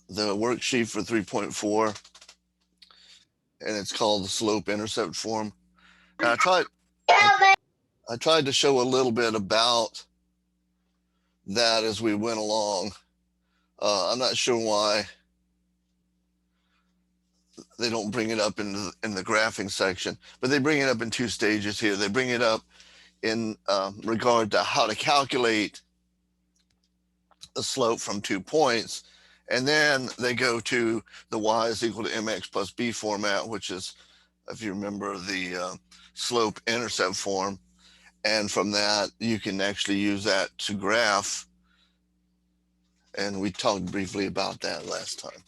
the worksheet for 3.4, and it's called the slope-intercept form. And I, I tried to show a little bit about that as we went along. I'm not sure why they don't bring it up in the graphing section, but they bring it up in two stages here. They bring it up in regard to how to calculate a slope from 2 points, and then they go to the y is equal to mx plus b format, which is, if you remember, the slope intercept form. And from that, you can actually use that to graph. And we talked briefly about that last time.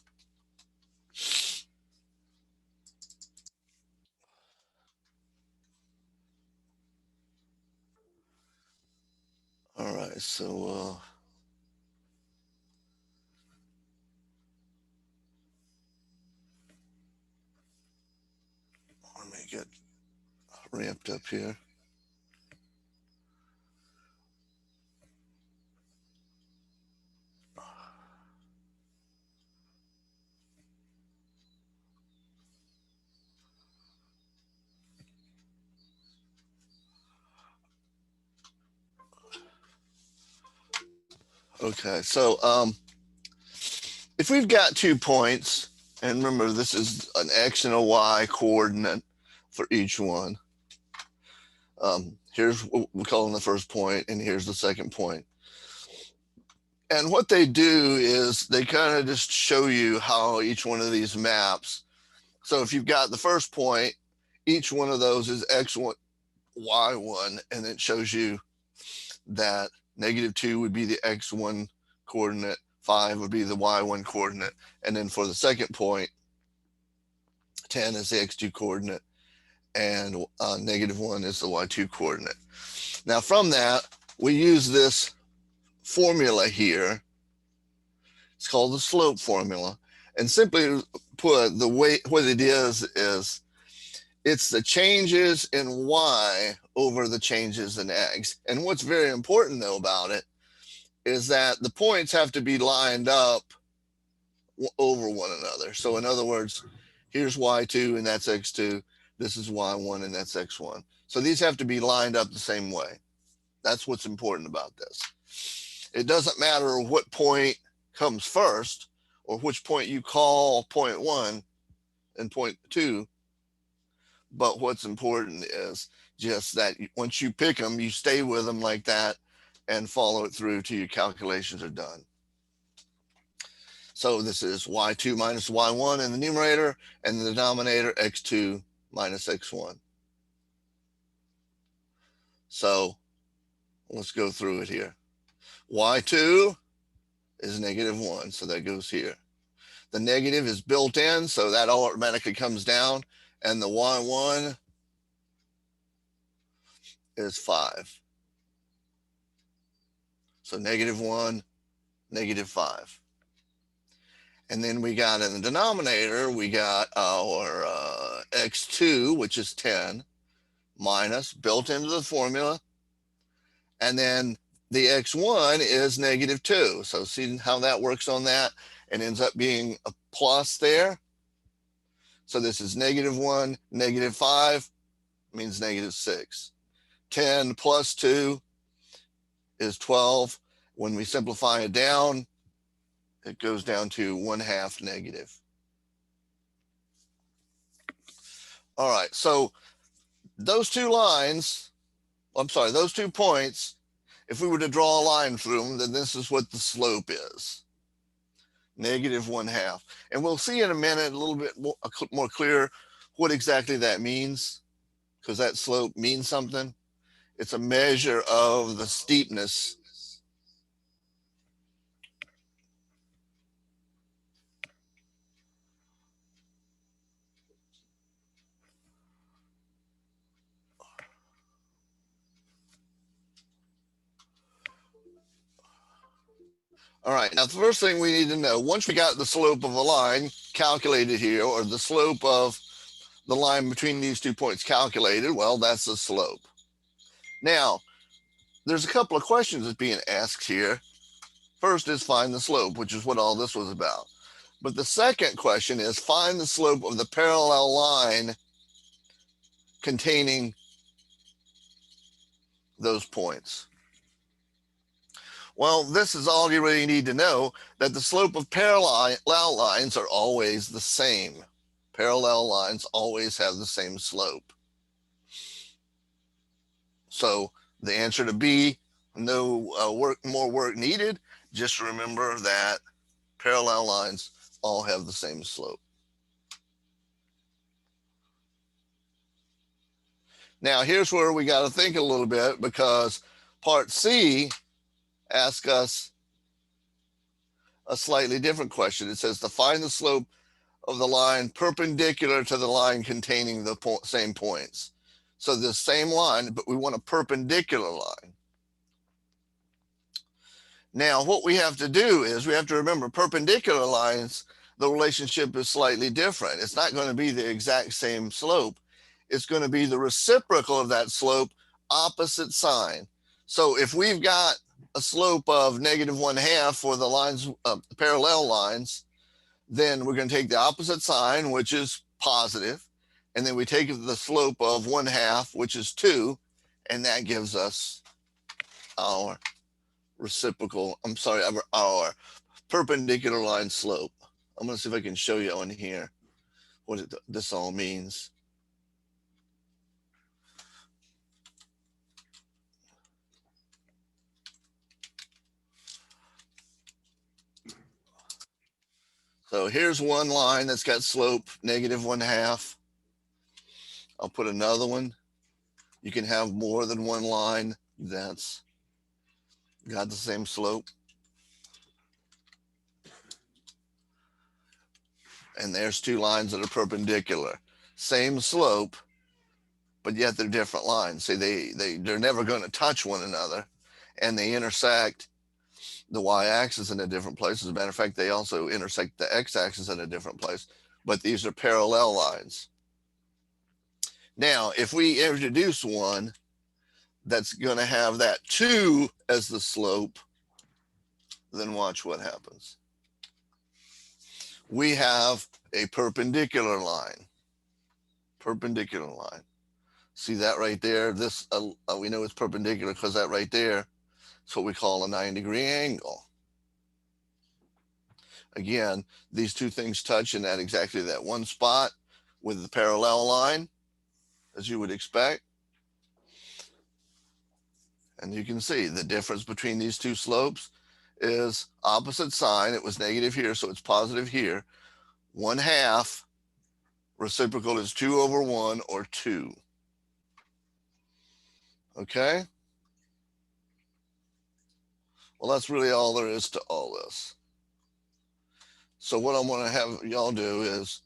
All right, so let me get ramped up here. Okay, so if we've got 2 points, and remember this is an x and a y coordinate for each one. Here's what we call the first point, and here's the second point. And what they do is they kind of just show you how each one of these maps. So if you've got the first point, each one of those is x1, y1, and it shows you that -2 would be the x1 coordinate, 5 would be the y1 coordinate, and then for the second point, 10 is the x2 coordinate, and -1 is the y2 coordinate. Now from that, we use this formula here. It's called the slope formula. And simply put, the way what it is it's the changes in y over the changes in x. And what's very important though about it is that the points have to be lined up over one another. So in other words, here's y2 and that's x2. This is y1 and that's x1. So these have to be lined up the same way. That's what's important about this. It doesn't matter what point comes first or which point you call point 1 and point 2, but what's important is just that once you pick them, you stay with them like that and follow it through till your calculations are done. So this is y2 minus y1 in the numerator, and the denominator x2 minus x1. So let's go through it here. Y2 is -1, so that goes here. The negative is built in, so that automatically comes down, and the y1 is 5. So -1, -5. And then we got in the denominator, we got our x2, which is 10, minus, built into the formula. And then the x1 is -2. So see how that works on that? It ends up being a plus there. So this is -1, -5 means -6. 10 plus 2 is 12. When we simplify it down, it goes down to 1/2 negative. All right, so those two lines, those 2 points, if we were to draw a line through them, then this is what the slope is, -1/2. And we'll see in a minute a little bit more clear what exactly that means, because that slope means something. It's a measure of the steepness. All right, now the first thing we need to know, once we got the slope of a line calculated here, or the slope of the line between these 2 points calculated, well, that's the slope. Now, there's a couple of questions that's being asked here. First is find the slope, which is what all this was about. But the second question is find the slope of the parallel line containing those points. Well, this is all you really need to know, that the slope of parallel lines are always the same. Parallel lines always have the same slope. So the answer to B, no more work needed. Just remember that parallel lines all have the same slope. Now, here's where we got to think a little bit, because part C asks us a slightly different question. It says to find the slope of the line perpendicular to the line containing the same points. So the same line, but we want a perpendicular line. Now, what we have to do is we have to remember perpendicular lines, the relationship is slightly different. It's not going to be the exact same slope. It's going to be the reciprocal of that slope, opposite sign. So if we've got a slope of -1/2 for the lines, parallel lines, then we're going to take the opposite sign, which is positive, and then we take the slope of 1/2, which is 2, and that gives us our reciprocal, our perpendicular line slope. I'm going to see if I can show you on here what this all means. So here's one line that's got slope -1/2. I'll put another one. You can have more than one line that's got the same slope. And there's two lines that are perpendicular. Same slope, but yet they're different lines. See, they're never going to touch one another, and they intersect the y-axis in a different place. As a matter of fact, they also intersect the x-axis in a different place, but these are parallel lines. Now, if we introduce one that's going to have that 2 as the slope, then watch what happens. We have a perpendicular line. Perpendicular line. See that right there? This we know it's perpendicular because that right there is what we call a 90-degree angle. Again, these two things touch in that exactly that one spot with the parallel line, as you would expect. And you can see the difference between these two slopes is opposite sign. It was negative here, so it's positive here. 1/2 reciprocal is 2/1 or 2. Okay? Well, that's really all there is to all this. So what I'm going to have y'all do is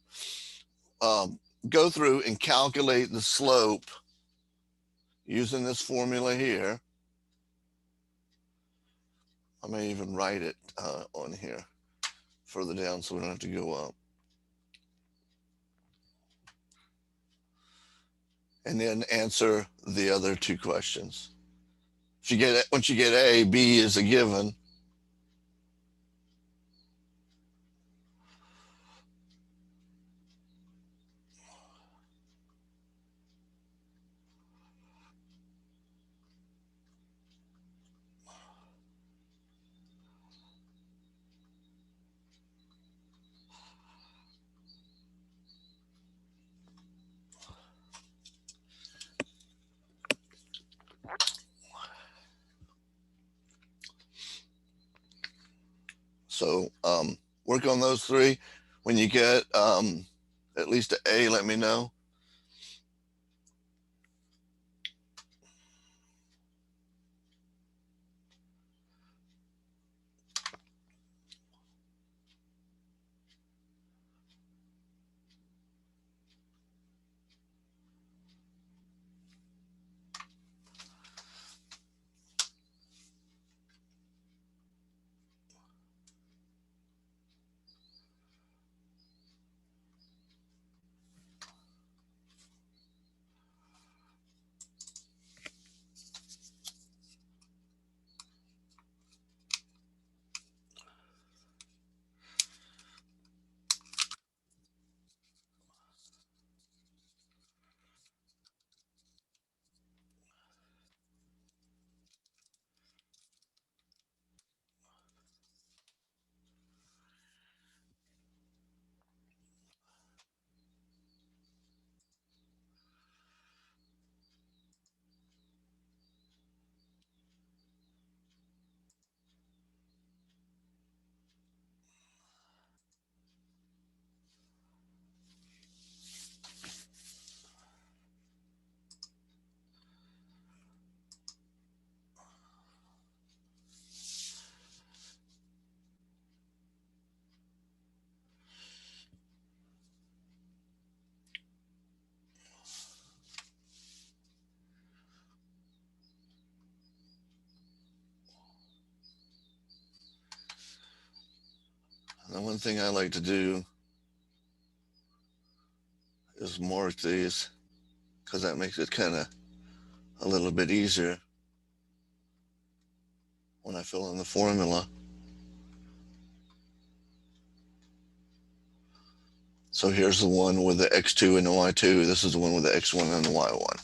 go through and calculate the slope using this formula here. I may even write it on here further down so we don't have to go up. And then answer the other two questions. Once you get A, B is a given. So work on those three. When you get at least an A, let me know. The one thing I like to do is mark these because that makes it kind of a little bit easier when I fill in the formula. So here's the one with the x2 and the y2. This is the one with the x1 and the y1.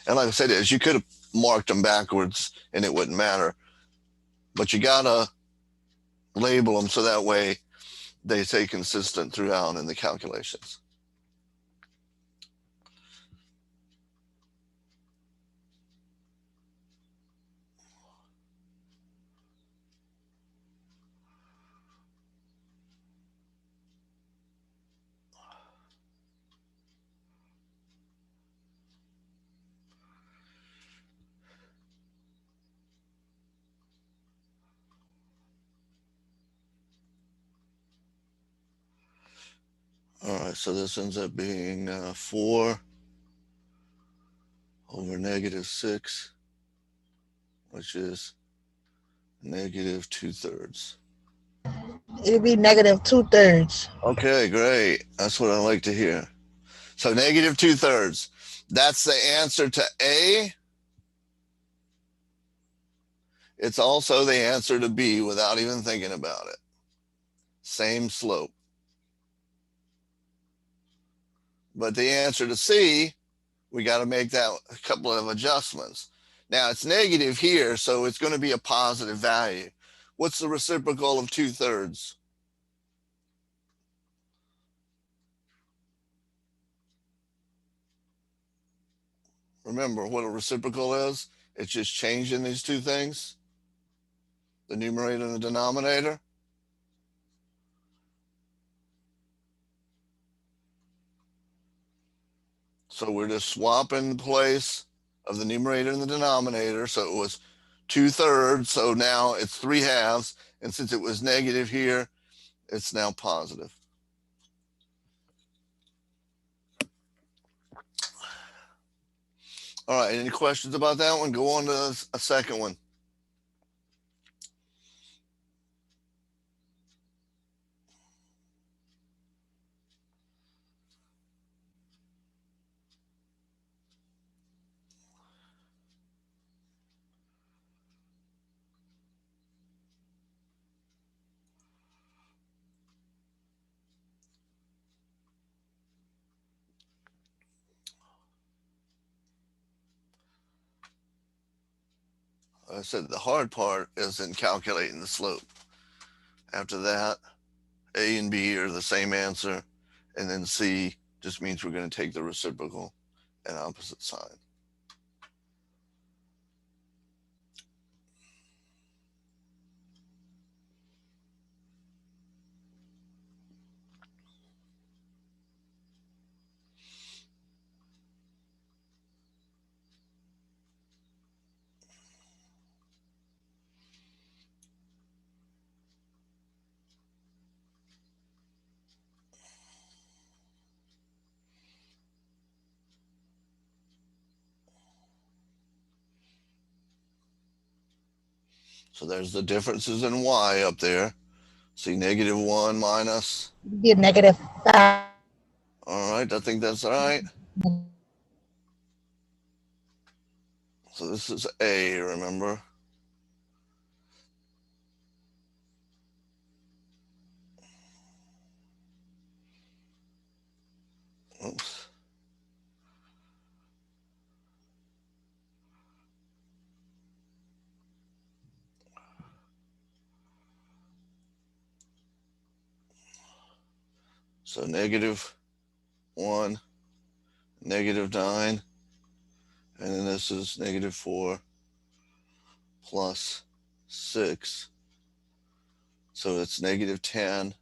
And like I said, you could have marked them backwards and it wouldn't matter. But you got to label them so that way they stay consistent throughout in the calculations. All right, so this ends up being 4 over negative 6, which is negative 2/3. It'd be negative 2/3. Okay, great. That's what I like to hear. So negative 2/3. That's the answer to A. It's also the answer to B without even thinking about it. Same slope. But the answer to C, we got to make that a couple of adjustments. Now it's negative here, so it's going to be a positive value. What's the reciprocal of 2/3? Remember what a reciprocal is? It's just changing these two things, the numerator and the denominator. So we're just swapping the place of the numerator and the denominator. So it was 2/3. So now it's 3/2. And since it was negative here, it's now positive. All right, any questions about that one? Go on to a second one. I said the hard part is in calculating the slope. After that, A and B are the same answer, and then C just means we're going to take the reciprocal and opposite sign. So there's the differences in y up there. See, -1 minus. It'd be a -5. All right, I think that's right. So this is A, remember? Oops. So -1, -9, and then this is -4 plus 6. So it's -10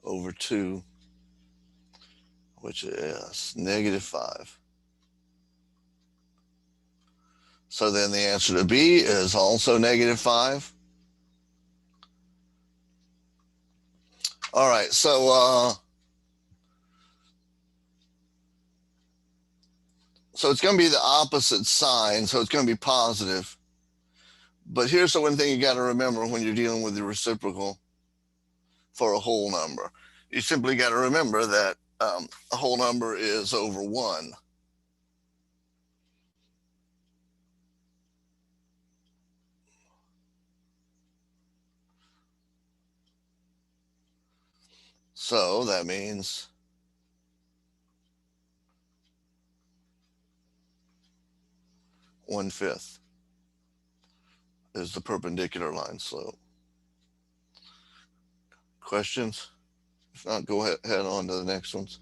over 2, which is -5. So then the answer to B is also -5. All right, so it's going to be the opposite sign, so it's going to be positive. But here's the one thing you got to remember when you're dealing with the reciprocal. for a whole number. You simply got to remember that a whole number is over 1. So that means 1/5 is the perpendicular line slope. Questions? If not, go ahead on to the next ones.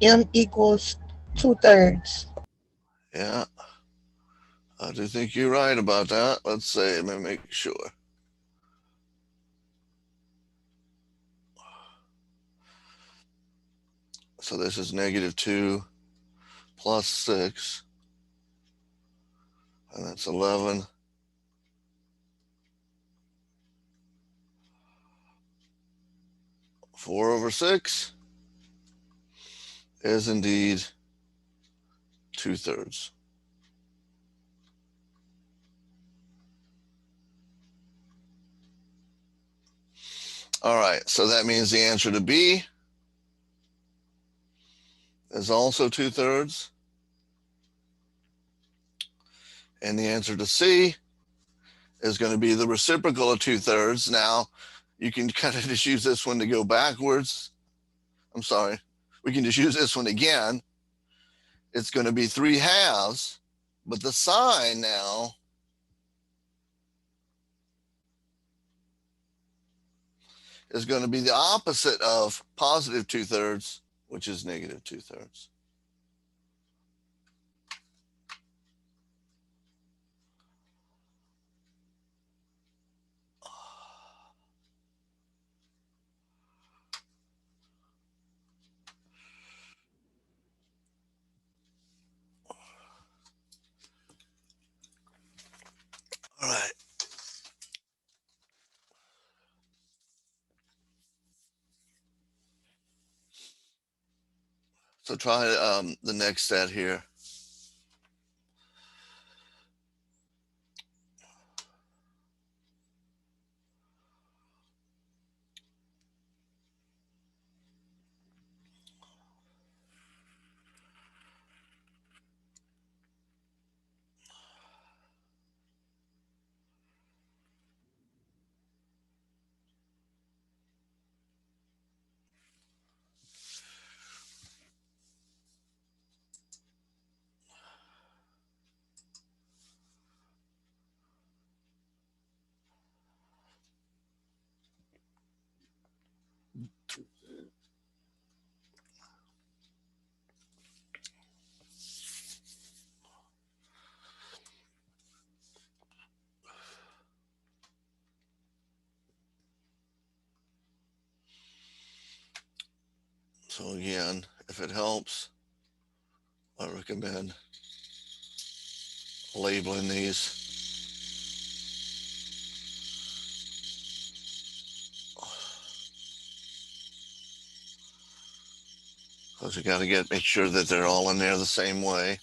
M equals 2/3. Yeah, I do think you're right about that. Let's say, let me make sure. So this is -2 plus 6, and that's 11. 4/6 is indeed 2/3. All right, so that means the answer to B is also 2/3. And the answer to C is going to be the reciprocal of 2/3. Now, you can kind of just use this one to go backwards. I'm sorry. We can just use this one again. It's going to be 3/2, but the sign now is going to be the opposite of positive 2/3, which is negative 2/3. All right. So try the next set here. So again, if it helps, I recommend labeling these. Because you got to make sure that they're all in there the same way.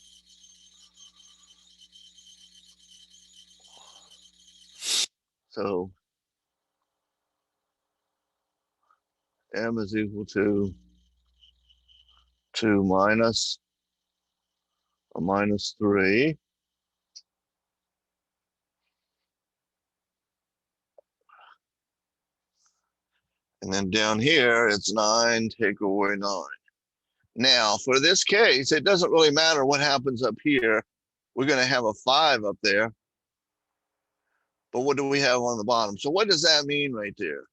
So m is equal to 2 minus a minus 3. And then down here, it's 9, take away 9. Now, for this case, it doesn't really matter what happens up here. We're going to have a 5 up there. But what do we have on the bottom? So what does that mean right there?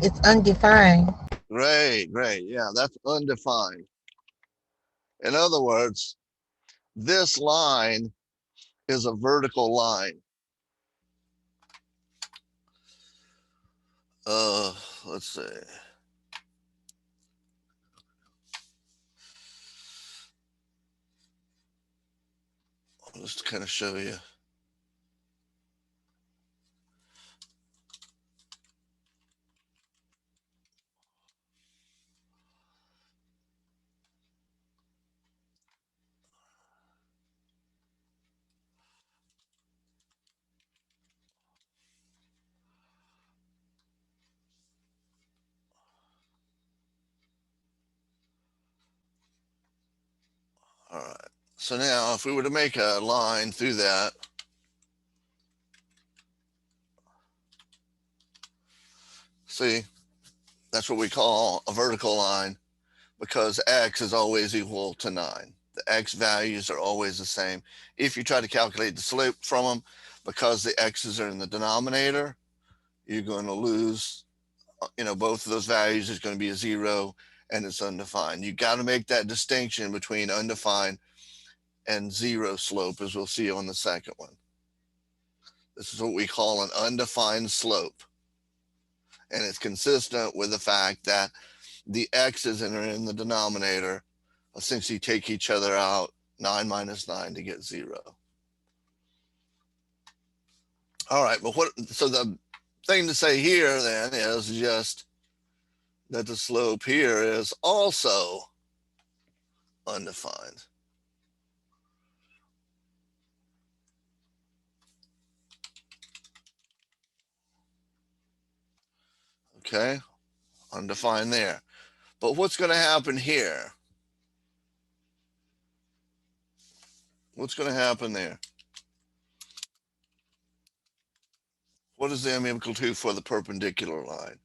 It's undefined. Great, great. Yeah, that's undefined. In other words, this line is a vertical line. Let's see. I'll just kind of show you. All right. So now if we were to make a line through that, see, that's what we call a vertical line because x is always equal to 9. The x values are always the same. If you try to calculate the slope from them, because the x's are in the denominator, you're going to lose, both of those values is going to be a 0 and it's undefined. You got to make that distinction between undefined and 0 slope, as we'll see on the second one. This is what we call an undefined slope. And it's consistent with the fact that the x's are in the denominator. Essentially take each other out, 9 minus 9 to get 0. All right, but so the thing to say here then is just that the slope here is also undefined. Okay, undefined there. But what's going to happen here? What's going to happen there? What is the m equal to for the perpendicular line?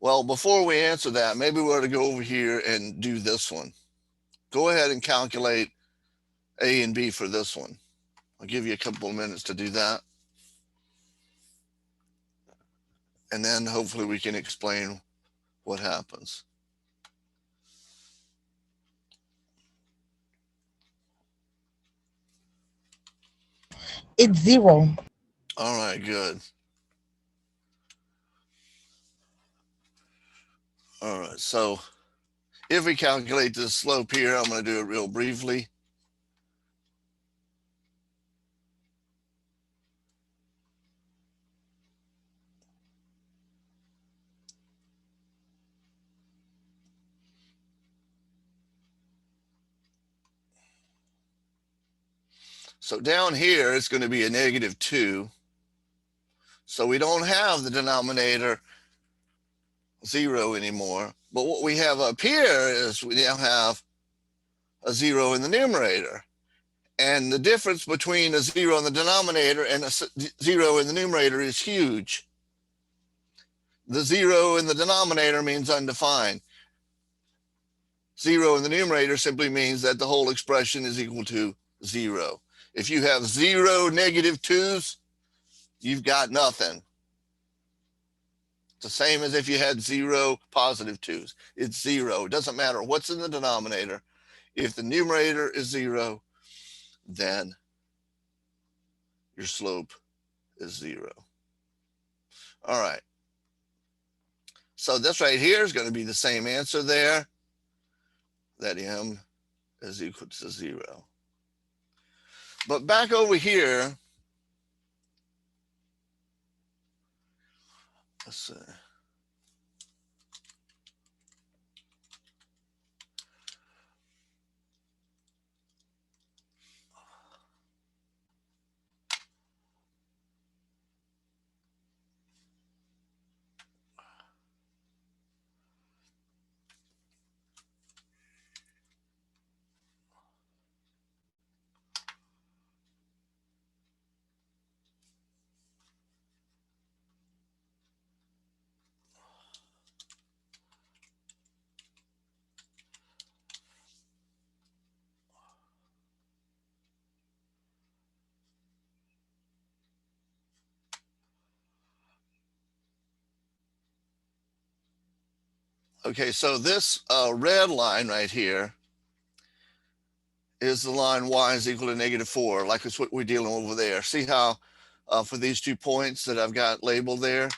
Well, before we answer that, maybe we ought to go over here and do this one. Go ahead and calculate A and B for this one. I'll give you a couple of minutes to do that. And then hopefully we can explain what happens. It's 0. All right, good. All right, so if we calculate this slope here, I'm going to do it real briefly. So down here, it's going to be a negative 2. So we don't have the denominator 0 anymore. But what we have up here is we now have a 0 in the numerator. And the difference between a 0 in the denominator and a 0 in the numerator is huge. The 0 in the denominator means undefined. 0 in the numerator simply means that the whole expression is equal to 0. If you have 0 negative 2's, you've got nothing. It's the same as if you had 0 positive 2's. It's 0. It doesn't matter what's in the denominator. If the numerator is 0, then your slope is 0. All right. So this right here is going to be the same answer there, that m is equal to 0. But back over here, let's see. Okay, so this red line right here is the line y is equal to -4, like it's what we're dealing over there. See how for these 2 points that I've got labeled there,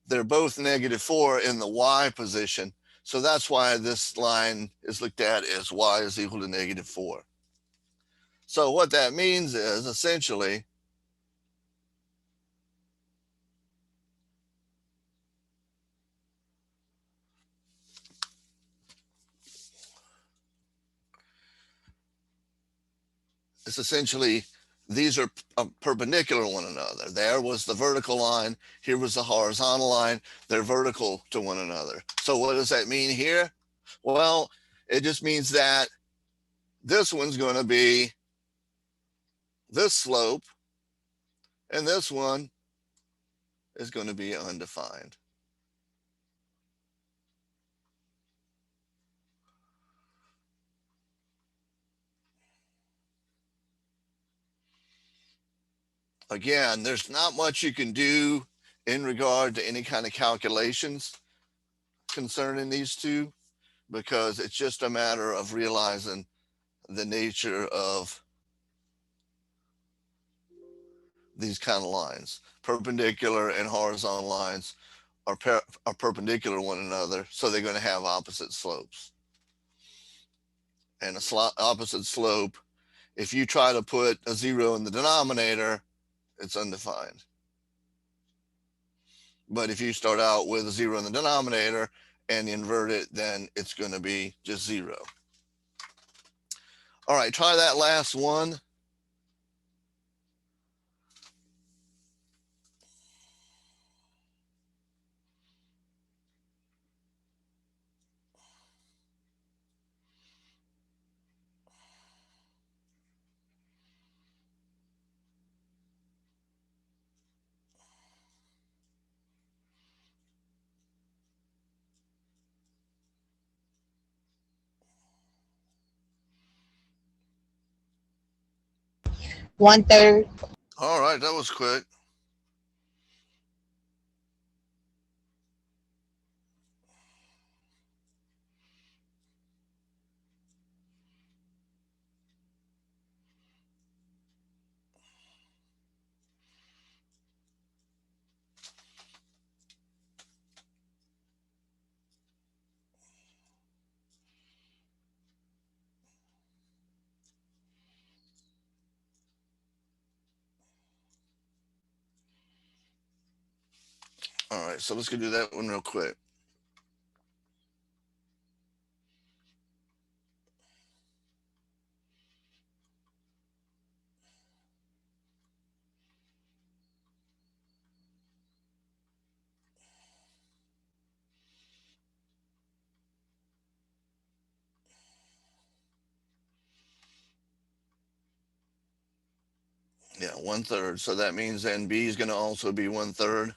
they're both -4 in the y position. So that's why this line is looked at as y is equal to -4. So what that means is essentially it's essentially these are perpendicular to one another. There was the vertical line, here was the horizontal line. They're vertical to one another. So what does that mean here? Well, it just means that this one's going to be this slope, and this one is going to be undefined. Again, there's not much you can do in regard to any kind of calculations concerning these two, because it's just a matter of realizing the nature of these kind of lines. Perpendicular and horizontal lines are perpendicular to one another, so they're going to have opposite slopes. And opposite slope, if you try to put a 0 in the denominator, it's undefined. But if you start out with a 0 in the denominator and invert it, then it's going to be just 0. All right, try that last one. One third. All right, that was quick. All right, so let's go do that one real quick. Yeah, 1/3. So that means then B is going to also be 1/3.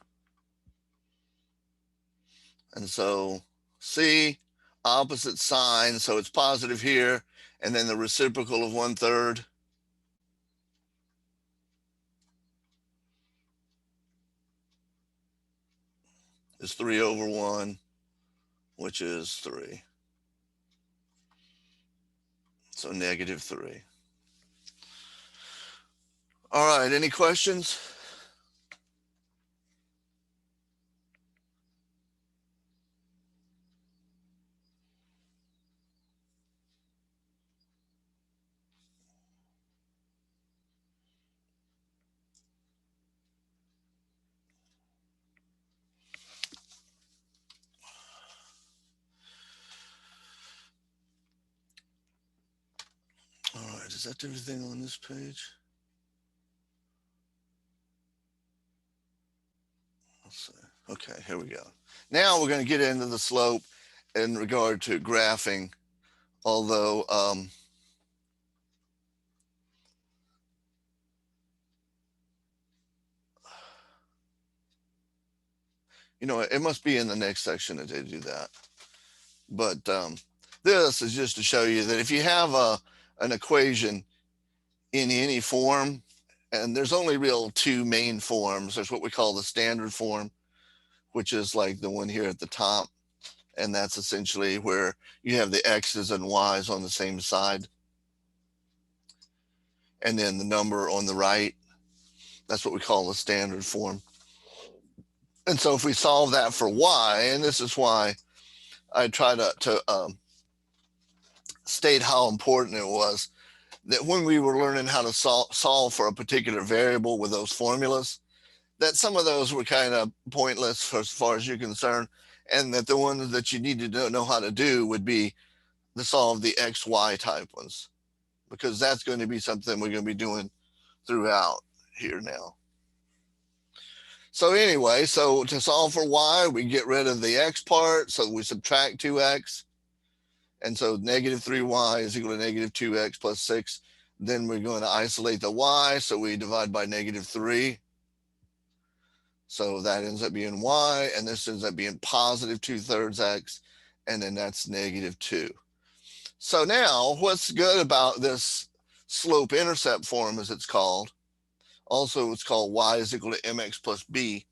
And so C, opposite sign, so it's positive here, and then the reciprocal of 1/3 is 3/1, which is 3. So -3. All right, any questions? All right, is that everything on this page? Let's see. Okay, here we go. Now we're going to get into the slope in regard to graphing, although it must be in the next section that they do that. But this is just to show you that if you have an equation in any form, and there's only real two main forms. There's what we call the standard form, which is like the one here at the top. And that's essentially where you have the x's and y's on the same side. And then the number on the right, that's what we call the standard form. And so if we solve that for y, and this is why I try to state how important it was that when we were learning how to solve for a particular variable with those formulas, that some of those were kind of pointless for as far as you're concerned, and that the ones that you needed to know how to do would be to solve the XY type ones, because that's going to be something we're going to be doing throughout here now. So anyway, so to solve for y, we get rid of the x part, so we subtract 2x. And so negative 3y is equal to negative 2x plus 6. Then we're going to isolate the y, so we divide by negative 3. So that ends up being y, and this ends up being positive 2/3 x, and then that's negative 2. So now what's good about this slope-intercept form, as it's called, also it's called y is equal to mx plus b,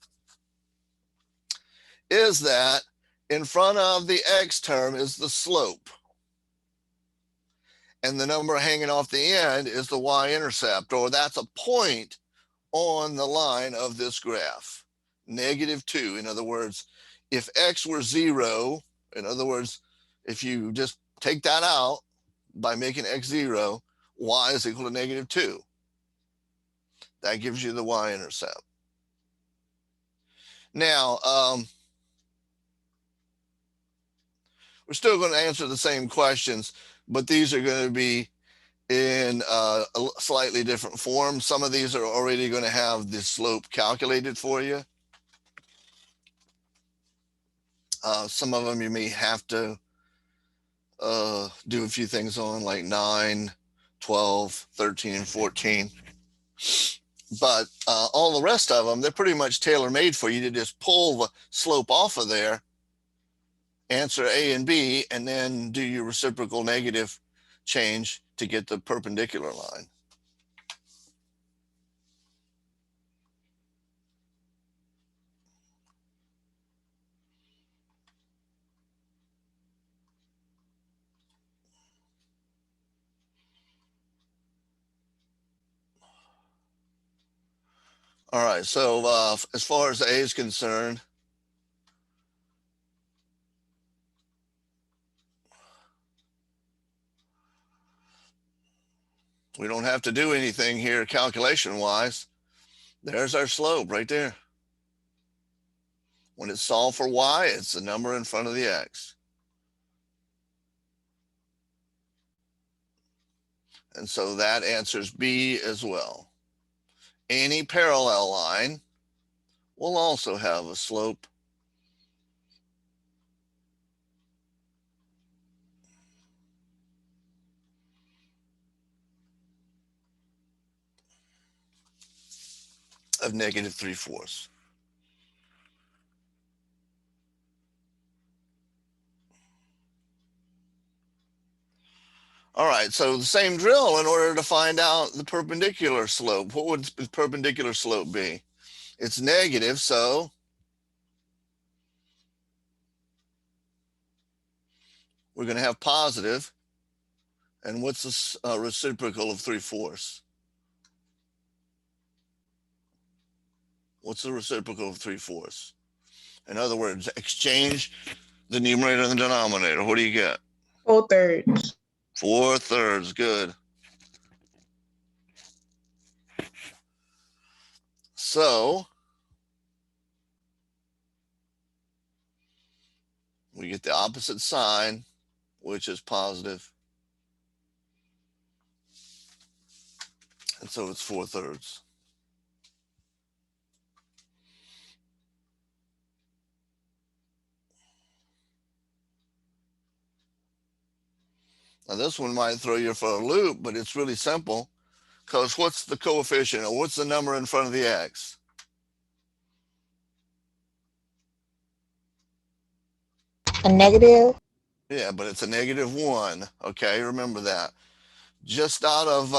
is that in front of the x term is the slope. And the number hanging off the end is the y-intercept, or that's a point on the line of this graph, negative 2. In other words, if x were 0, in other words, if you just take that out by making x 0, y is equal to negative 2. That gives you the y-intercept. Now, we're still going to answer the same questions, but these are going to be in a slightly different form. Some of these are already going to have the slope calculated for you. Some of them you may have to do a few things on, like 9, 12, 13, and 14. But all the rest of them, they're pretty much tailor-made for you to just pull the slope off of there, answer A and B, and then do your reciprocal negative change to get the perpendicular line. All right, so as far as A is concerned, we don't have to do anything here calculation-wise. There's our slope right there. When it's solved for y, it's the number in front of the x. And so that answers B as well. Any parallel line will also have a slope of negative 3/4. All right, so the same drill in order to find out the perpendicular slope. What would the perpendicular slope be? It's negative, so we're going to have positive. And what's the reciprocal of 3/4? What's the reciprocal of 3/4? In other words, exchange the numerator and the denominator. What do you get? 4/3. 4/3, good. So we get the opposite sign, which is positive. And so it's 4/3. Now this one might throw you for a loop, but it's really simple, because what's the coefficient, or what's the number in front of the x? A negative. Yeah, but it's a -1. Okay, remember that. Just out of,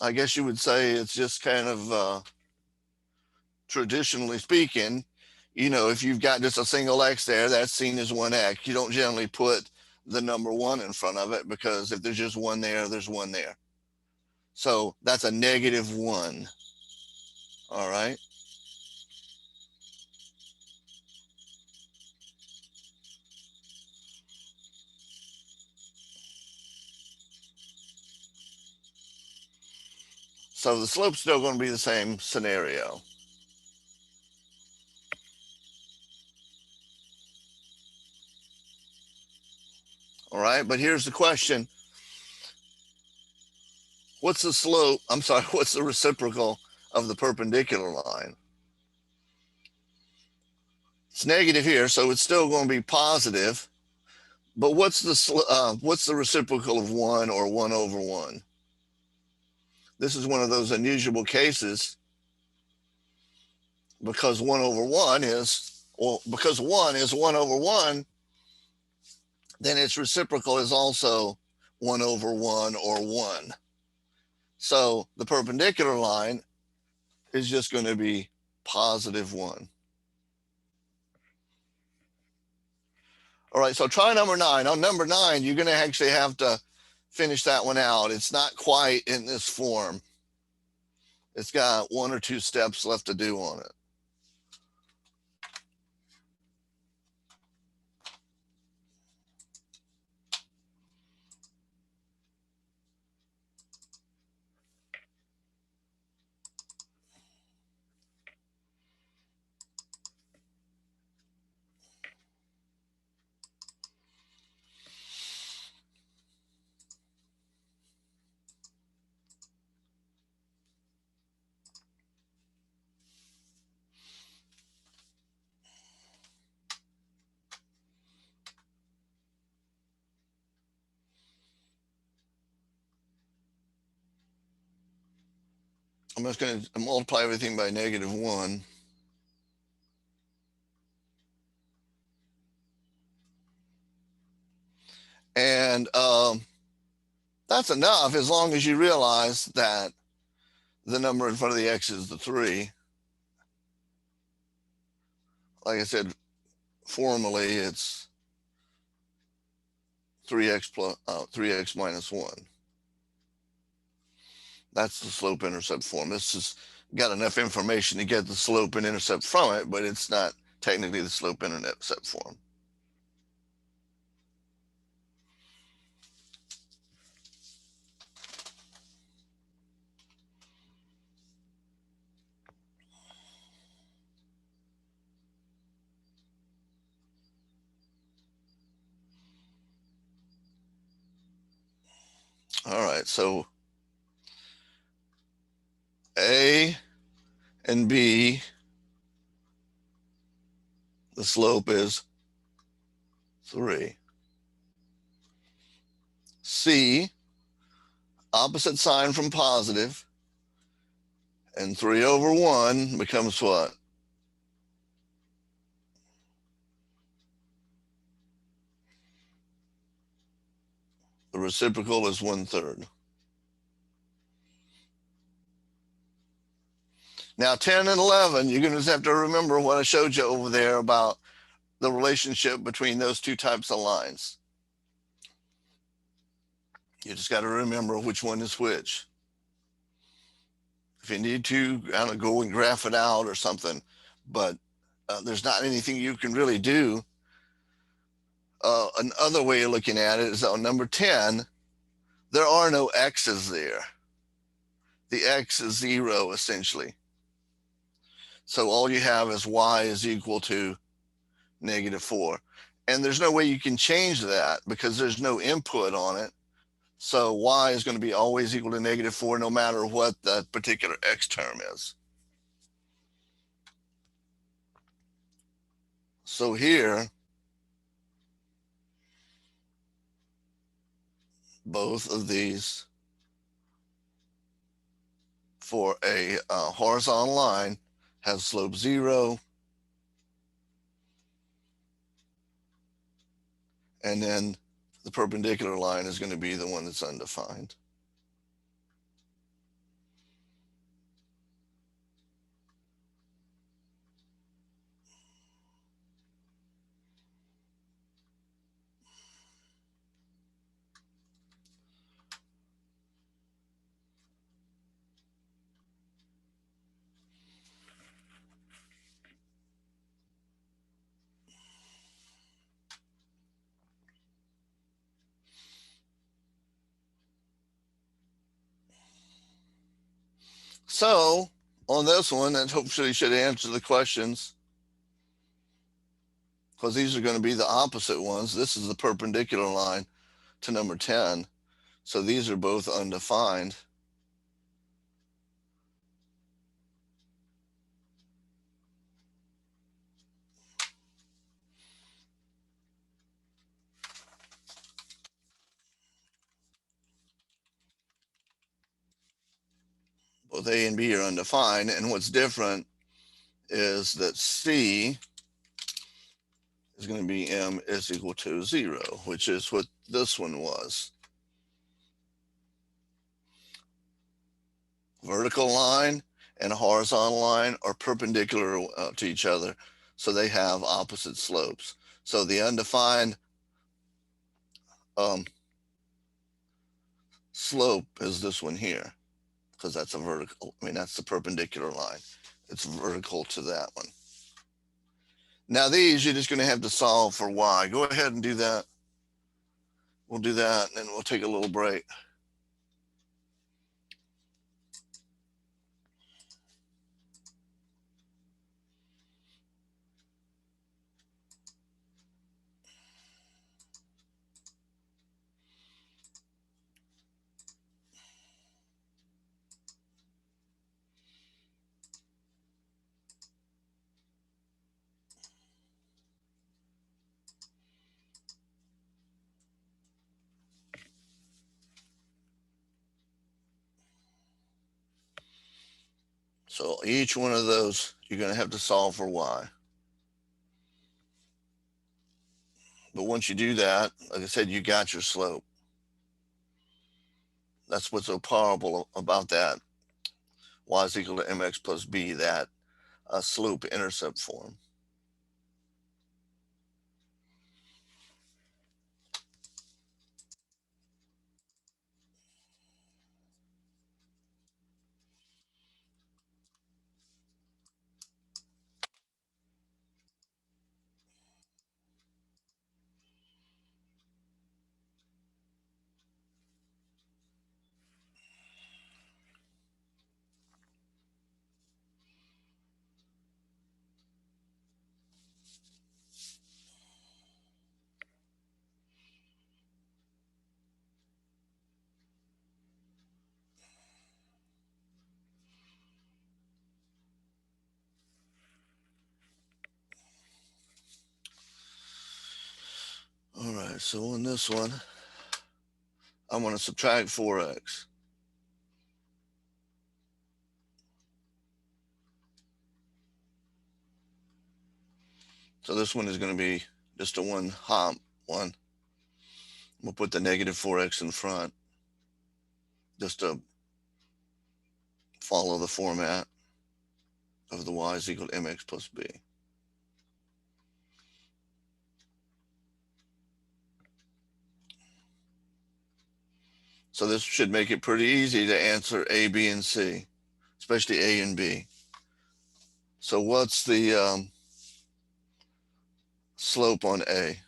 I guess you would say it's just kind of traditionally speaking, if you've got just a single x there, that's seen as 1x. You don't generally put the number 1 in front of it, because if there's just 1 there, there's 1 there. So that's a negative 1. All right. So the slope's still going to be the same scenario. All right, but here's the question. What's the slope? I'm sorry, what's the reciprocal of the perpendicular line? It's negative here, so it's still going to be positive. But what's the reciprocal of 1 or 1 over 1? This is one of those unusual cases, because 1 over 1 is, well, because 1 is 1 over 1, then its reciprocal is also 1 over 1 or 1. So the perpendicular line is just going to be positive 1. All right, so try number 9. On number 9, you're going to actually have to finish that one out. It's not quite in this form. It's got 1 or 2 steps left to do on it. I'm just going to multiply everything by negative 1. And that's enough, as long as you realize that the number in front of the x is the 3. Like I said, formally, it's 3x minus 1. That's the slope-intercept form. This has got enough information to get the slope and intercept from it, but it's not technically the slope-intercept form. All right, so A and B, the slope is 3. C, opposite sign from positive, and 3 over 1 becomes what? The reciprocal is 1/3. Now 10 and 11, you're going to just have to remember what I showed you over there about the relationship between those two types of lines. You just got to remember which one is which. If you need to, I don't know, go and graph it out or something, but there's not anything you can really do. Another way of looking at it is on number 10, there are no x's there. The x is 0, essentially. So all you have is y is equal to negative 4. And there's no way you can change that, because there's no input on it. So y is going to be always equal to negative 4, no matter what that particular x term is. So here, both of these for a horizontal line have slope 0. And then the perpendicular line is going to be the one that's undefined. So on this one, that hopefully should answer the questions, because these are going to be the opposite ones. This is the perpendicular line to number 10. So these are both undefined. Both A and B are undefined. And what's different is that C is going to be M is equal to 0, which is what this one was. Vertical line and a horizontal line are perpendicular to each other, so they have opposite slopes. So the undefined slope is this one here, because that's a vertical. I mean, that's the perpendicular line. It's vertical to that one. Now these, you're just going to have to solve for y. Go ahead and do that. We'll do that, and then we'll take a little break. So each one of those, you're going to have to solve for y. But once you do that, like I said, you got your slope. That's what's so powerful about that. Y is equal to mx plus b, that slope intercept form. All right, so in this one, I'm going to subtract 4x. So this one is going to be just a one hop one. We'll put the negative 4x in front just to follow the format of the y is equal to mx plus b. So this should make it pretty easy to answer A, B, and C, especially A and B. So what's the slope on A?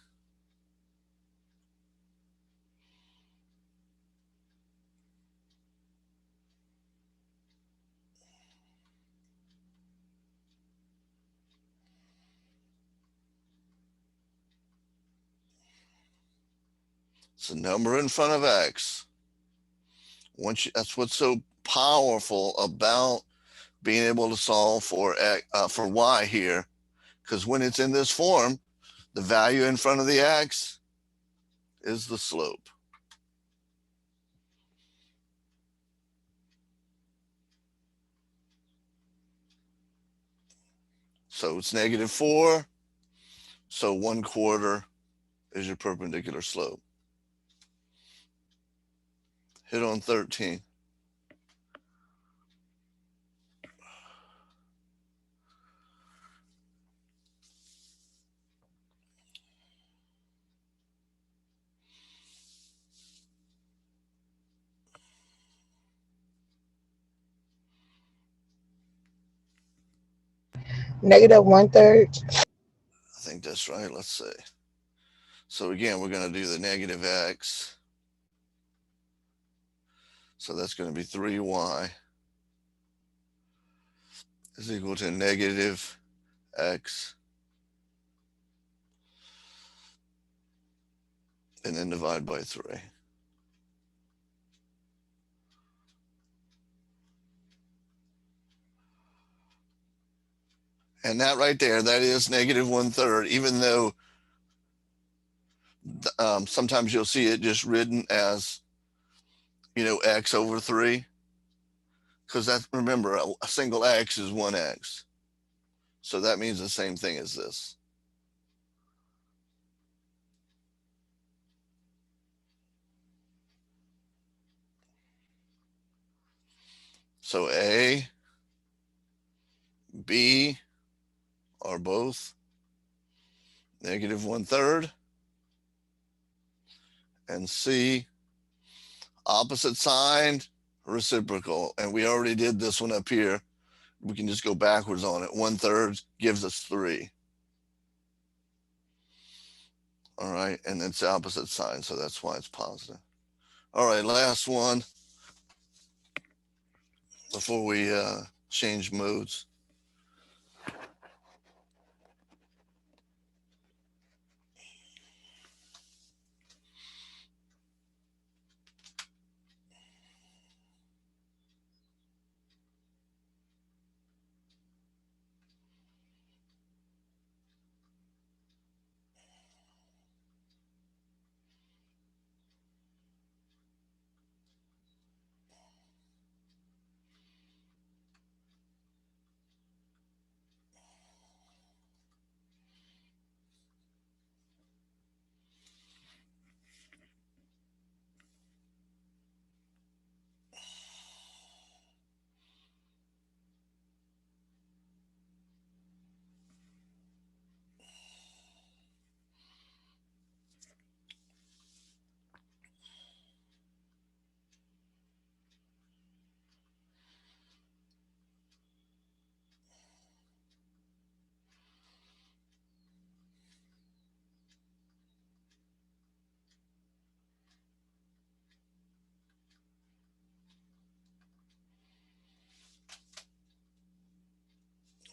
It's a number in front of x. That's what's so powerful about being able to solve for y here, because when it's in this form, the value in front of the x is the slope. So it's negative 4. So 1/4 is your perpendicular slope. Hit on 13. Negative 1/3. I think that's right. Let's see. So again, we're going to do the negative x. So that's going to be 3y is equal to negative x, and then divide by 3. And that right there, that is negative 1/3, even though sometimes you'll see it just written as, x over 3. Because that, remember, a single x is 1x. So that means the same thing as this. So A, B are both negative 1/3, and C, opposite sign, reciprocal. And we already did this one up here. We can just go backwards on it. 1/3 gives us 3. All right, and it's the opposite sign, so that's why it's positive. All right, last one before we change modes.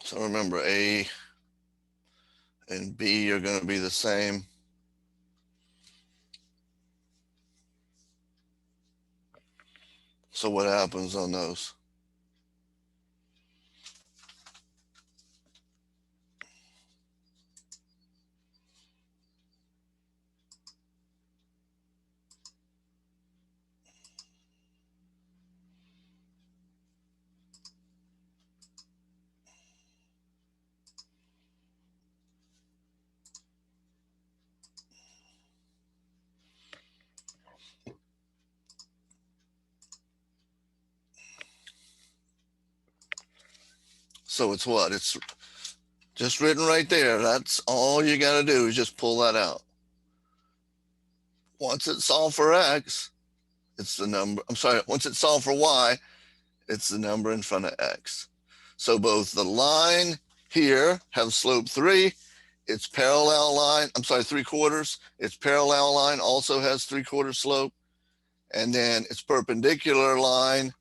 So remember, A and B are going to be the same. So what happens on those? So it's what? It's just written right there. That's all you got to do is just pull that out. Once it's solved for x, it's the number. I'm sorry, once it's solved for y, it's the number in front of x. So both the line here have slope 3. Its parallel line, I'm sorry, 3/4. Its parallel line also has 3/4 slope. And then its perpendicular line,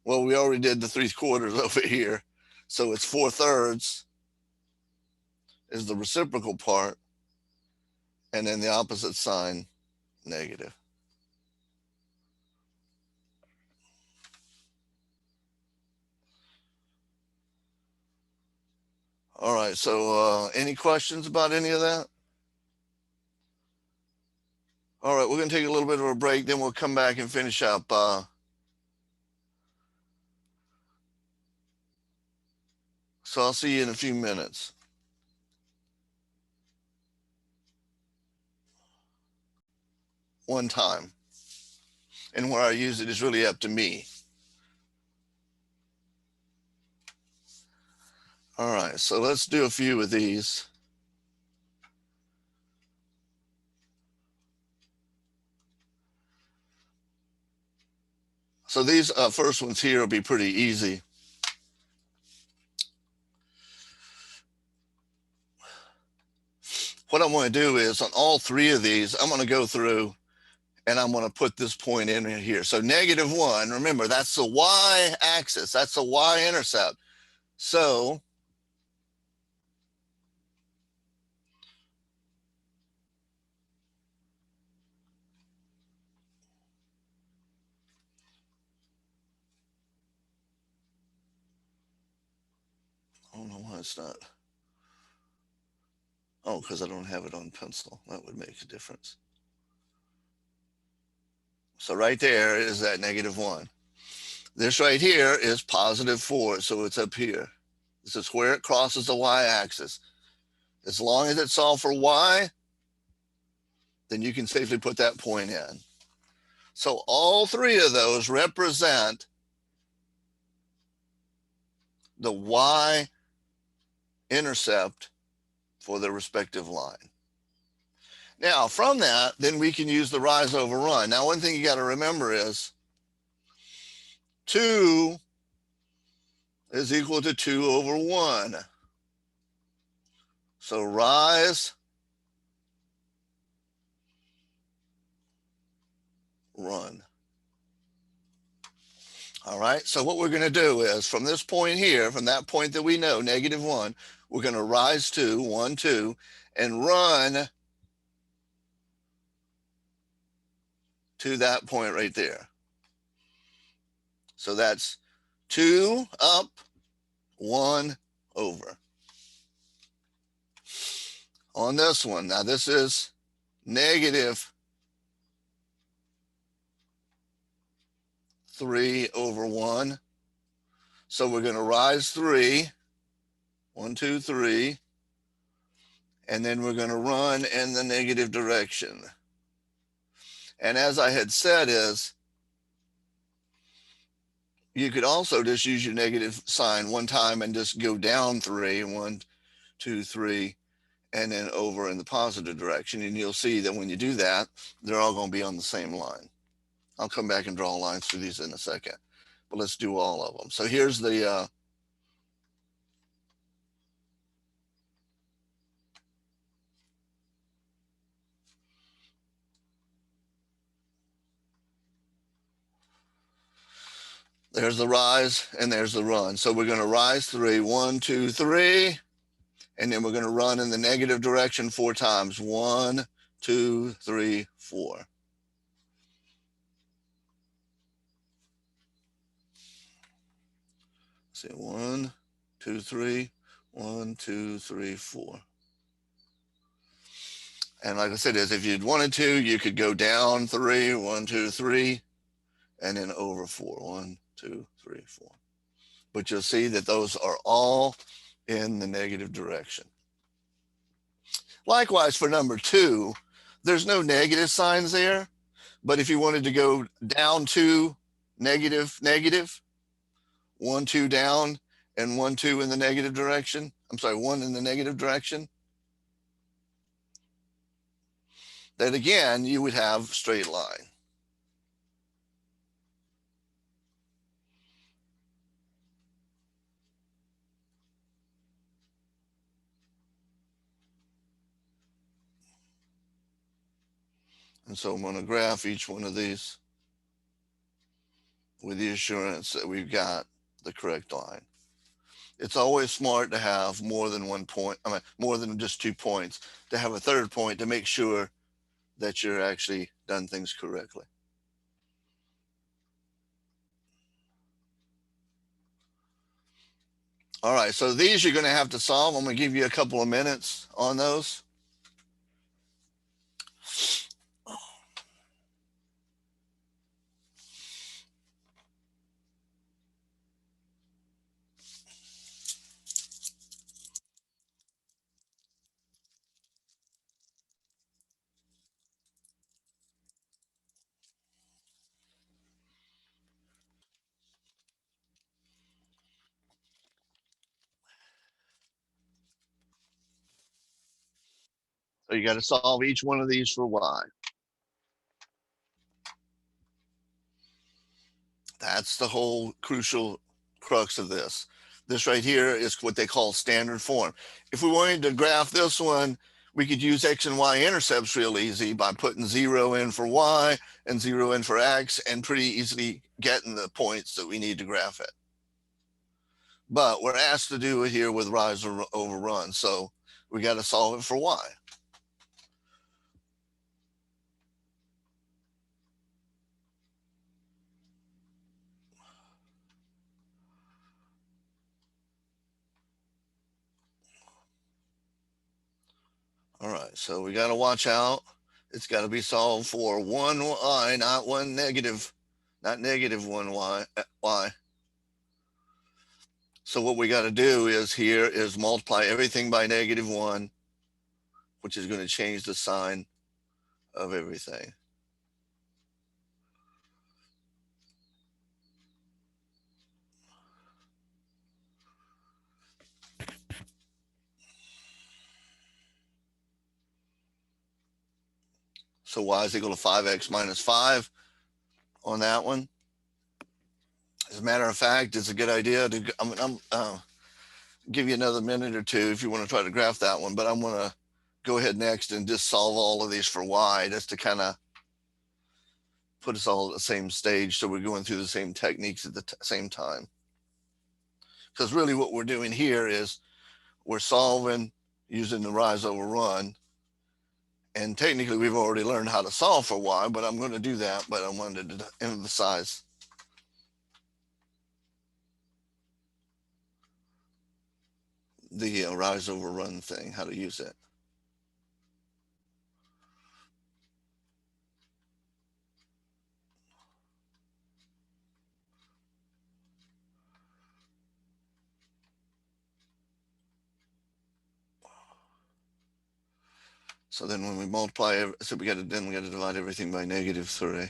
well, we already did the 3/4 over here. So it's 4/3 is the reciprocal part. And then the opposite sign, negative. All right, so any questions about any of that? All right, we're going to take a little bit of a break, then we'll come back and finish up. So I'll see you in a few minutes. One time. And where I use it is really up to me. All right, so let's do a few of these. So these first ones here will be pretty easy. What I want to do is on all 3 of these, I'm going to go through and I'm going to put this point in here. So -1, remember, that's the y-axis. That's the y-intercept. So I don't know why it's not. Oh, because I don't have it on pencil. That would make a difference. So right there is that -1. This right here is +4, so it's up here. This is where it crosses the y-axis. As long as it's solved for y, then you can safely put that point in. So all three of those represent the y-intercept for the respective line. Now, from that, then we can use the rise over run. Now, one thing you got to remember is 2 is equal to 2 over 1. So rise, run. All right, so what we're going to do is from this point here, from that point that we know, -1, we're going to rise to 1, 2, and run to that point right there. So that's 2 up, 1 over. On this one, now this is -3 over 1. So we're going to rise 3, 1, 2, 3, and then we're going to run in the negative direction. And as I had said is, you could also just use your negative sign one time and just go down 3, 1, 2, 3, and then over in the positive direction. And you'll see that when you do that, they're all going to be on the same line. I'll come back and draw lines through these in a second, but let's do all of them. So here's there's the rise and there's the run. So we're going to rise 3, 1, 2, 3, and then we're going to run in the negative direction 4 times. 1, 2, 3, 4. See, 1, 2, 3, 1, 2, 3, 4. And like I said, is if you'd wanted to, you could go down 3, 1, 2, 3, and then over 4. 1, 2, 3, 4. But you'll see that those are all in the negative direction. Likewise, for number 2, there's no negative signs there. But if you wanted to go down 2, negative, negative, 1, 2 down, and 1, 2 in the negative direction, I'm sorry, 1 in the negative direction, then again, you would have straight line. And so I'm going to graph each one of these with the assurance that we've got the correct line. It's always smart to have more than 1 point, I mean, more than just 2 points, to have a third point to make sure that you're actually done things correctly. All right, so these you're going to have to solve. I'm going to give you a couple of minutes on those. So you got to solve each one of these for y. That's the whole crucial crux of this. This right here is what they call standard form. If we wanted to graph this one, we could use x and y intercepts real easy by putting 0 in for y and 0 in for x and pretty easily getting the points that we need to graph it. but we're asked to do it here with rise over run. So we got to solve it for y. All right, so we got to watch out. It's got to be solved for 1y, not not negative 1y. So what we got to do is here is multiply everything by -1, which is going to change the sign of everything. So y is equal to 5x minus 5 on that one. As a matter of fact, it's a good idea to, give you another minute or two if you want to try to graph that one, but I'm going to go ahead next and just solve all of these for y, just to kind of put us all at the same stage so we're going through the same techniques at the same time. Because really what we're doing here is we're solving using the rise over run. And technically we've already learned how to solve for y, but I'm going to do that, but I wanted to emphasize the rise over run thing, how to use it. So then when we multiply, so we got to divide everything by -3.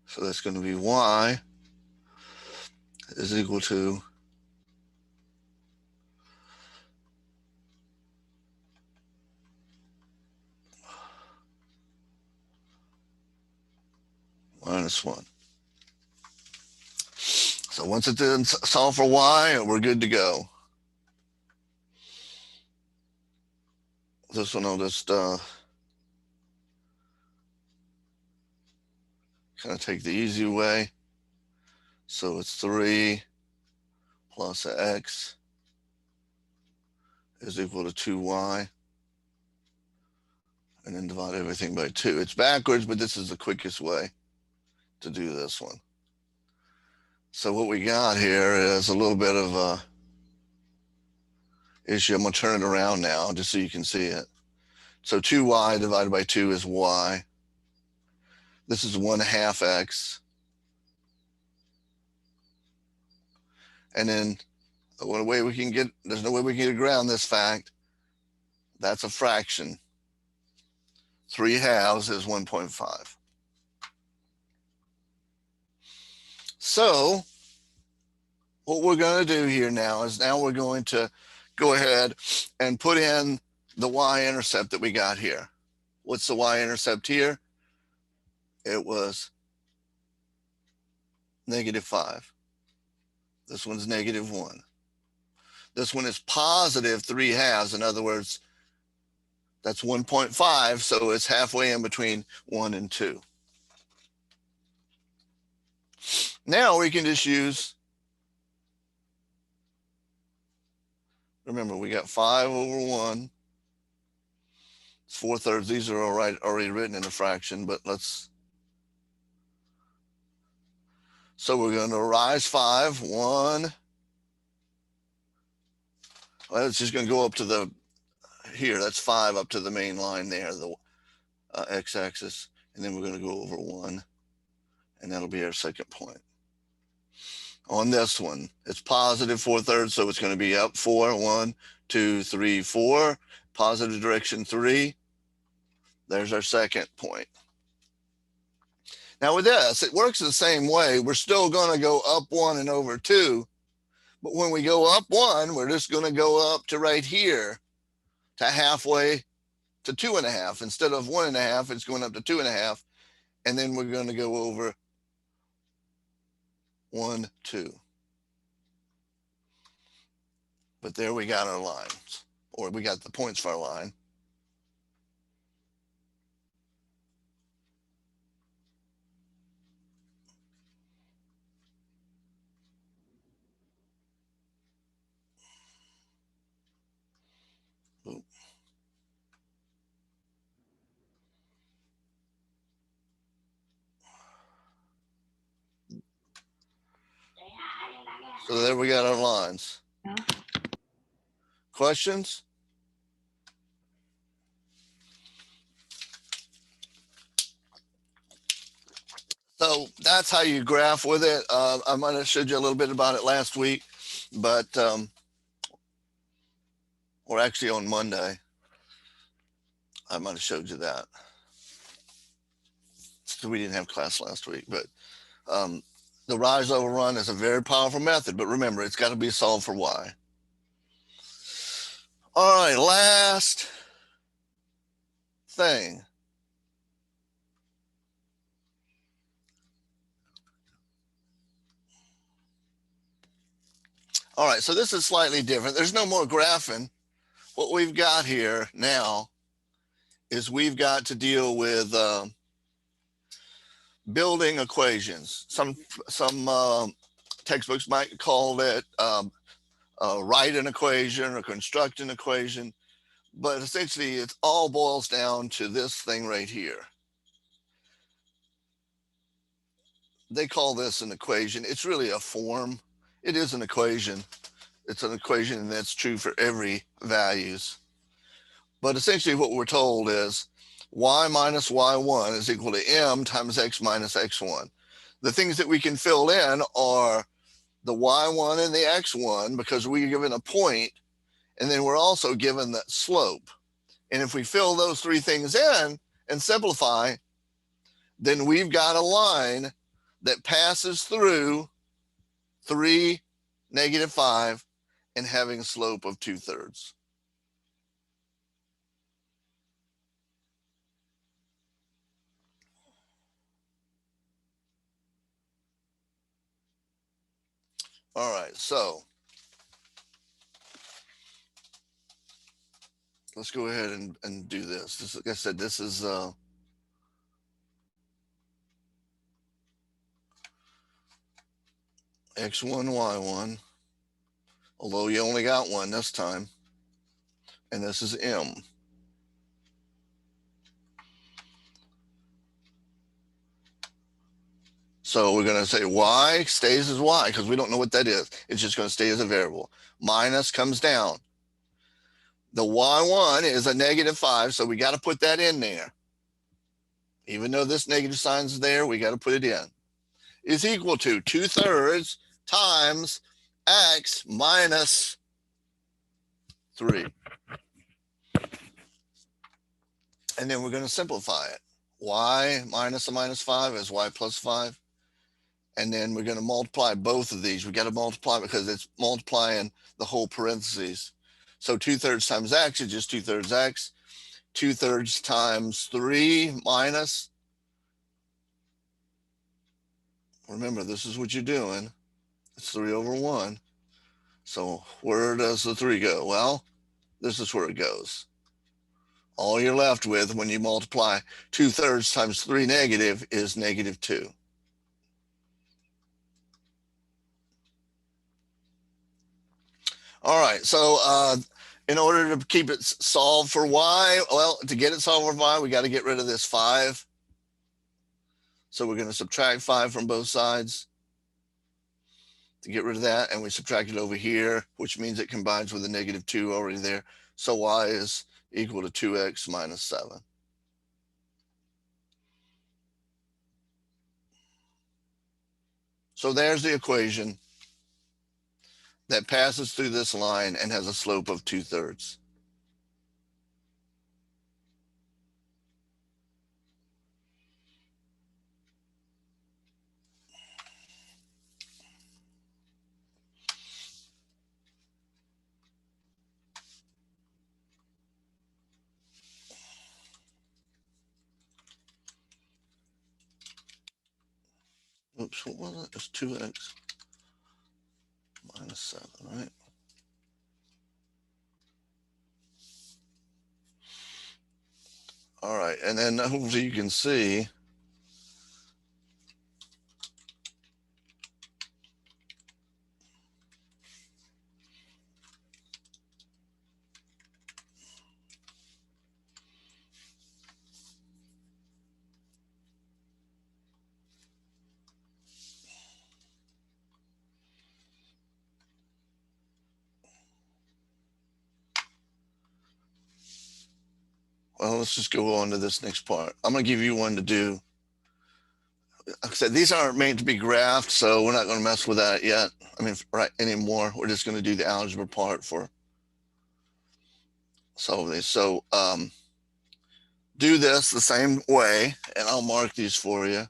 So that's going to be y is equal to -1. So once it's in solve for y, we're good to go. This one I'll just kind of take the easy way. So it's 3 plus x is equal to 2y. And then divide everything by 2. It's backwards, but this is the quickest way to do this one. So what we got here is a little bit of a issue. I'm going to turn it around now just so you can see it. So 2y divided by 2 is y. This is 1/2 x. And then there's no way we can get around this fact. That's a fraction. 3/2 is 1.5. So what we're going to do here now is we're going to go ahead and put in the y-intercept that we got here. What's the y-intercept here? It was -5. This one's -1. This one is positive 3/2. In other words, that's 1.5, so it's halfway in between 1 and 2. Now we can just use, remember we got 5 over 1. It's 4/3. These are already written in a fraction, but so we're going to rise 5, 1. Well, it's just going to go up to here, that's 5 up to the main line there, the x-axis, and then we're going to go over 1, and that'll be our second point. On this one, it's positive 4/3, so it's going to be up 4, 1, 2, 3, 4, positive direction 3. There's our second point. Now with this, it works the same way. We're still going to go up 1 and over 2, but when we go up 1, we're just going to go up to right here, to halfway to 2.5. Instead of 1.5, it's going up to 2.5, and then we're going to go over 1, 2. But there we got our lines, or we got the points for our line. So there we got our lines. Questions? So that's how you graph with it. I might have showed you a little bit about it last week, but or actually on Monday, I might have showed you that. So we didn't have class last week, but um, the rise over run is a very powerful method. But remember, it's got to be solved for y. All right, last thing. All right, so this is slightly different. There's no more graphing. What we've got here now is we've got to deal with building equations. Some textbooks might call it write an equation or construct an equation, but essentially it all boils down to this thing right here. They call this an equation. It's really a form. It is an equation. It's an equation, and that's true for every values. But essentially what we're told is y minus y1 is equal to m times x minus x1. The things that we can fill in are the y1 and the x1 because we're given a point, and then we're also given that slope. And if we fill those three things in and simplify, then we've got a line that passes through 3, -5, and having a slope of 2/3. All right, so let's go ahead and do this. Like I said, this is x1, y1, although you only got one this time, and this is m. So we're going to say y stays as y because we don't know what that is. It's just going to stay as a variable. Minus comes down. The y1 is a -5, so we got to put that in there. Even though this negative sign is there, we got to put it in. Is equal to 2/3 times x minus 3. And then we're going to simplify it. Y minus a -5 is y plus 5. And then we're going to multiply both of these. We got to multiply because it's multiplying the whole parentheses. So 2/3 times x is just 2/3 x. 2/3 times 3 minus. Remember, this is what you're doing. It's 3/1. So where does the 3 go? Well, this is where it goes. All you're left with when you multiply 2/3 times 3 negative is -2. All right, so in order to keep it solved for y, well, to get it solved for y, we got to get rid of this 5. So we're going to subtract 5 from both sides to get rid of that, and we subtract it over here, which means it combines with the -2 already there. So y is equal to 2x minus 7. So there's the equation that passes through this line and has a slope of 2/3. Oops, what was it? It's 2x minus 7, right? All right, and then hopefully you can see well, let's just go on to this next part. I'm going to give you one to do. Like I said, these aren't made to be graphed, so we're not going to mess with that yet. I mean, right anymore. We're just going to do the algebra part for solving these. So do this the same way, and I'll mark these for you.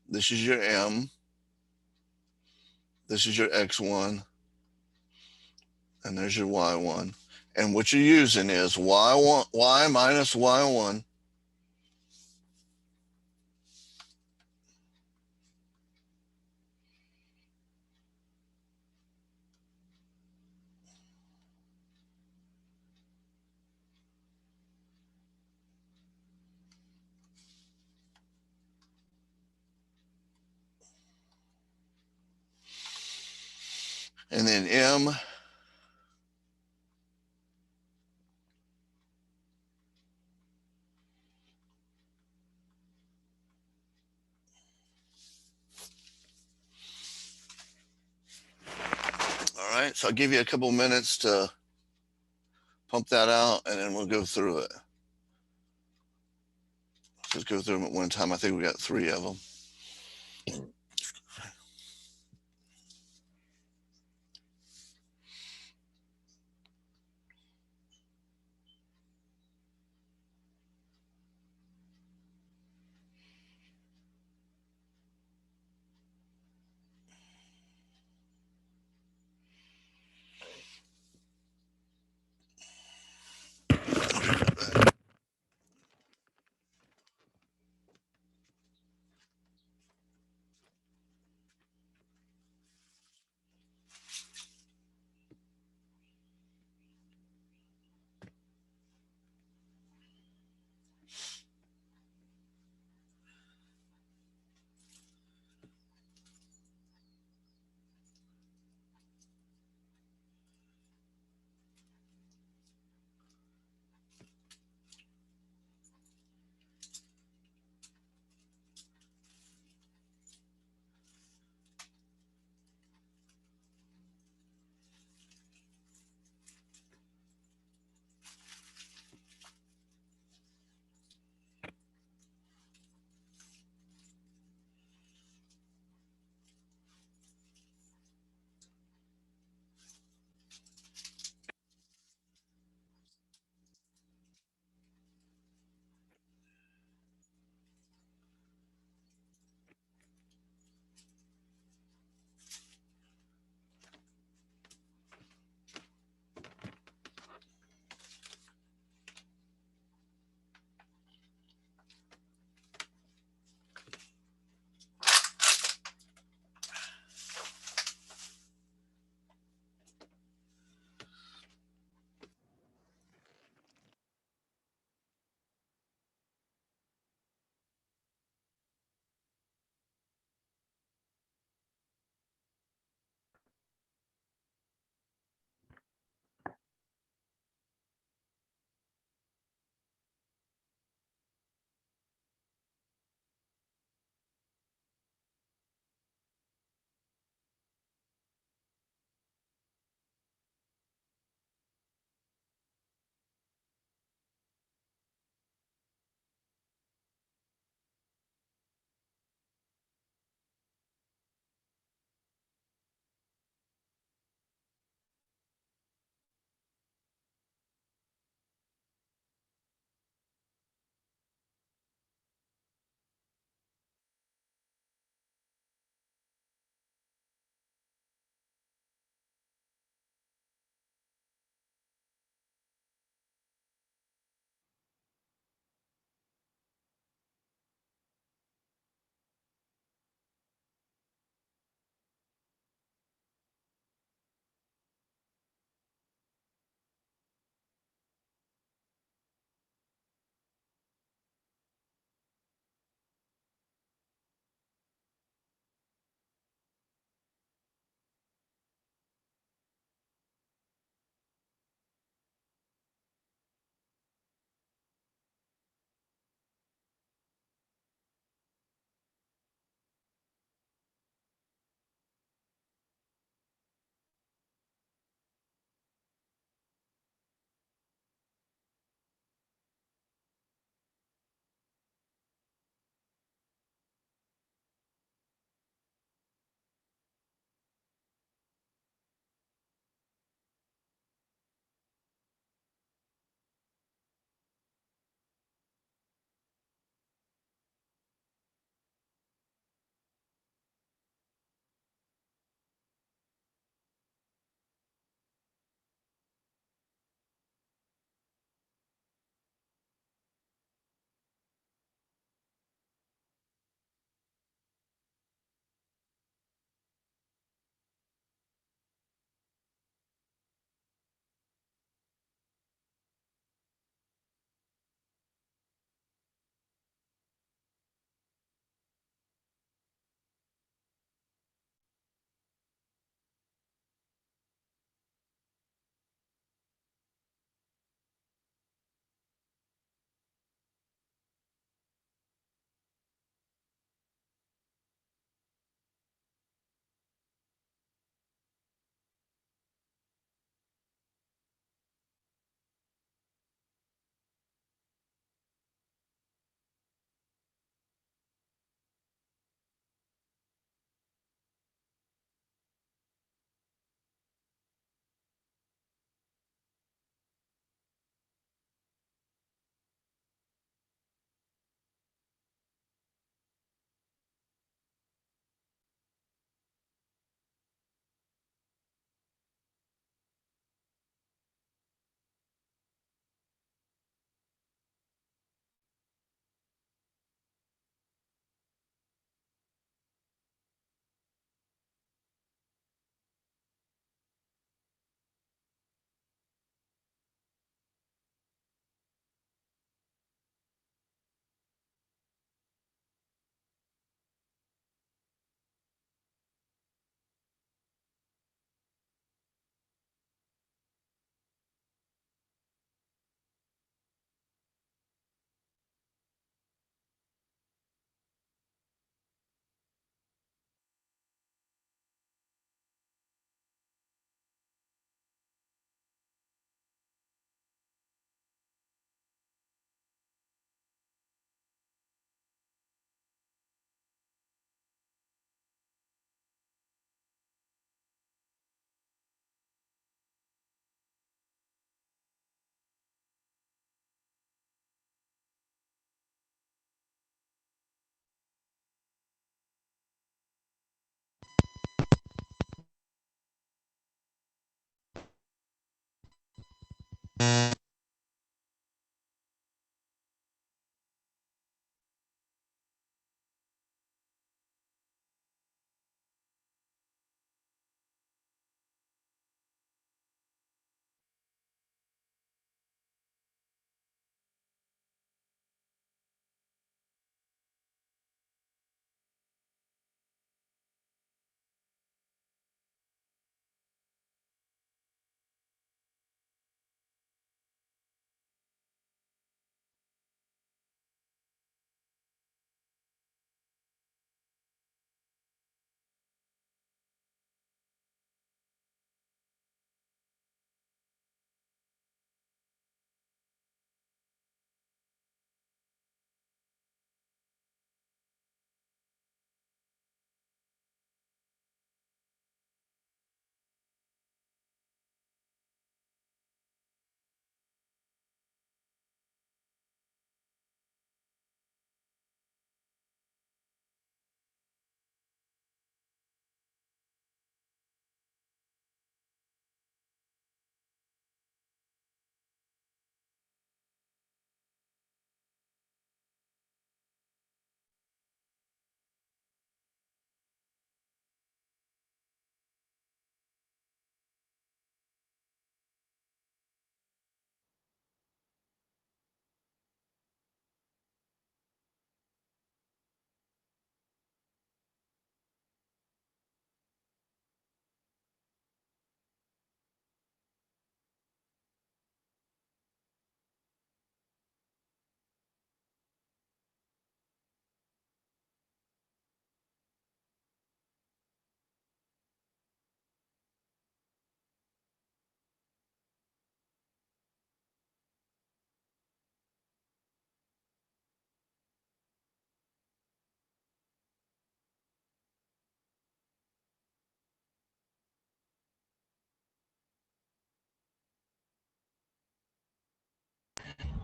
This is your M. This is your X1. And there's your Y1. And what you're using is Y1, Y minus Y1 and then M. All right, so I'll give you a couple minutes to pump that out, and then we'll go through it. Let's go through them at one time. I think we got 3 of them.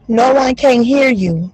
No one can hear you.